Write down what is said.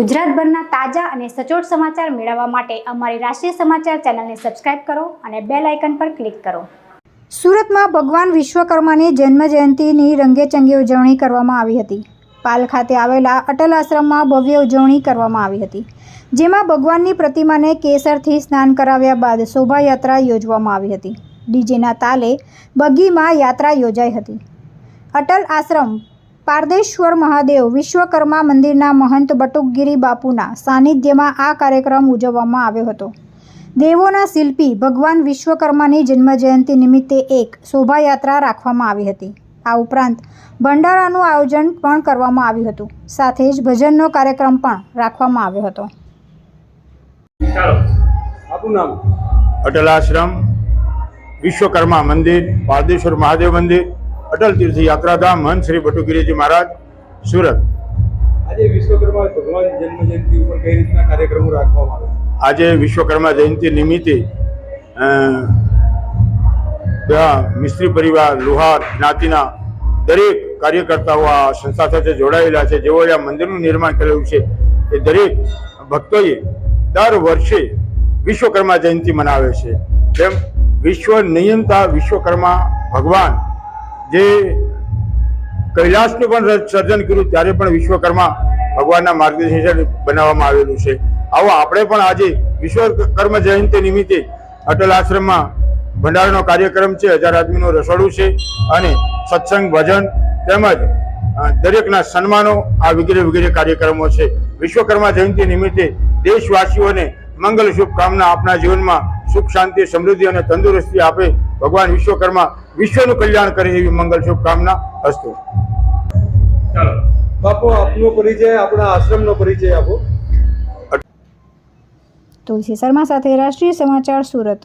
ગુજરાતભરના તાજા અને સચોટ સમાચાર મેળવવા માટે અમારી રાષ્ટ્રીય સમાચાર ચેનલને સબસ્ક્રાઇબ કરો અને બેલ આઇકન પર ક્લિક કરો। સુરતમાં ભગવાન વિશ્વકર્માની જન્મજયંતિની રંગેચંગે ઉજવણી કરવામાં આવી હતી। પાલ ખાતે આવેલા અટલ આશ્રમમાં ભવ્ય ઉજવણી કરવામાં આવી હતી, જેમાં ભગવાનની પ્રતિમાને કેસરથી સ્નાન કરાવ્યા બાદ શોભાયાત્રા યોજવામાં આવી હતી। ડીજેના તાલે બગીમાં યાત્રા યોજાઈ હતી। અટલ આશ્રમ પારદેશ્વર મહાદેવ વિશ્વકર્મા મંદિરના મહંત બટુકગીરી બાપુના સાનિધ્યમાં આ કાર્યક્રમ ઉજવવામાં આવ્યો હતો। દેવોના શિલ્પી ભગવાન વિશ્વકર્માની જન્મજયંતિ નિમિત્તે એક શોભાયાત્રા રાખવામાં આવી હતી। આ ઉપરાંત ભંડારાનું આયોજન પણ કરવામાં આવ્યું હતું, સાથે જ ભજનનો કાર્યક્રમ પણ રાખવામાં આવ્યો હતો। આપનું નામ? અટલ આશ્રમ વિશ્વકર્મા મંદિર, પારદેશ્વર મહાદેવ મંદિર, અટલ તીર્થ યાત્રાધામ, મહંત શ્રી બટુકગીરીજી મહારાજ, સુરત। આજે વિશ્વકર્મા ભગવાન જન્મજયંતિ ઉપર કઈ રીતના કાર્યક્રમો રાખવામાં આવે? આજે વિશ્વકર્મા જયંતિ નિમિત્તે મિસ્ત્રી પરિવાર, લુહાર જ્ઞાતિના દરેક કાર્યકર્તાઓ આ સંસ્થા સાથે જોડાયેલા છે। જેઓએ આ મંદિરનું નિર્માણ કરેલું છે એ દરેક ભક્તોએ દર વર્ષે વિશ્વકર્મા જયંતિ મનાવે છે। તેમ વિશ્વ નિયંતા વિશ્વકર્મા ભગવાન જે કૈલાસનું પણ સર્જન કર્યું ત્યારે પણ વિશ્વકર્મા ભગવાનના માર્ગદર્શન બનાવવામાં આવેલું છે। આવો આપણે પણ આજે વિશ્વકર્મા જયંતિ નિમિત્તે અટલ આશ્રમમાં ભંડારાનો કાર્યક્રમ છે, 1000 આદમીનું રસોડું છે અને સત્સંગ, ભજન તેમજ દરેકના સન્માનો આ વગેરે વગેરે કાર્યક્રમો છે। વિશ્વકર્મા જયંતિ નિમિત્તે દેશવાસીઓને મંગલ શુભકામના, આપના જીવનમાં સુખ, શાંતિ, સમૃદ્ધિ અને તંદુરસ્તી આપે ભગવાન વિશ્વકર્મા વિશ્વનું કલ્યાણ કરે એવી મંગલ શુભકામના અસ્તુ। ચાલો બાપુ, આપનો પરિચય, આપણા આશ્રમનો પરિચય આપો। તુલસી શર્મા સાથે રાષ્ટ્રીય સમાચાર, સુરત।